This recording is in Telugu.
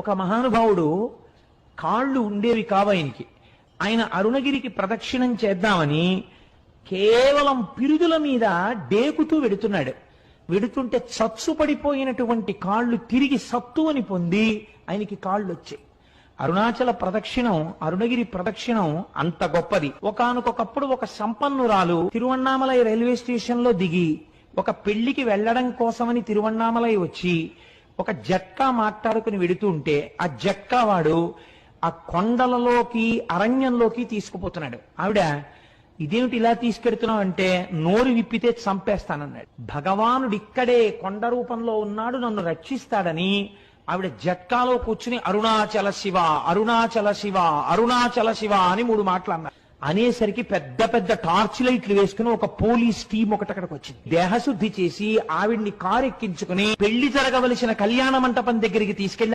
ఒక మహానుభావుడు కాళ్ళు ఉండేవి కావు ఆయనకి. ఆయన అరుణగిరికి ప్రదక్షిణం చేద్దామని కేవలం పిరుదుల మీద డేకుతూ వెడుతున్నాడు. వెడుతుంటే చచ్చు పడిపోయినటువంటి కాళ్ళు తిరిగి సత్తువని పొంది ఆయనకి కాళ్ళు వచ్చాయి. అరుణాచల ప్రదక్షిణం, అరుణగిరి ప్రదక్షిణం అంత గొప్పది. ఒకానొకప్పుడు ఒక సంపన్నురాలు తిరువణ్ణామలై రైల్వే స్టేషన్ లో దిగి ఒక పెళ్లికి వెళ్లడం కోసమని తిరువణ్ణామలై వచ్చి ఒక జట్కా మాట్లాడుకుని వెడుతూ ఉంటే ఆ జట్కా వాడు ఆ కొండలలోకి అరణ్యంలోకి తీసుకుపోతున్నాడు. ఆవిడ, ఇదేమిటి ఇలా తీసుకెడుతున్నావు అంటే, నోరు విప్పితే చంపేస్తానన్నాడు. భగవానుడు ఇక్కడే కొండ రూపంలో ఉన్నాడు, నన్ను రక్షిస్తాడని ఆవిడ జట్కాలో కూర్చుని అరుణాచల శివ, అరుణాచల శివ, అరుణాచల శివ అని 3 మాటలు అన్నారు. అనేసరికి పెద్ద పెద్ద టార్చ్ లైట్లు వేసుకుని ఒక పోలీస్ టీం ఒకటి అక్కడికి వచ్చింది. దేహశుద్ధి చేసి ఆవిడ్ని కారు ఎక్కించుకుని పెళ్లి జరగవలసిన కళ్యాణ మంటపం దగ్గరికి తీసుకెళ్లి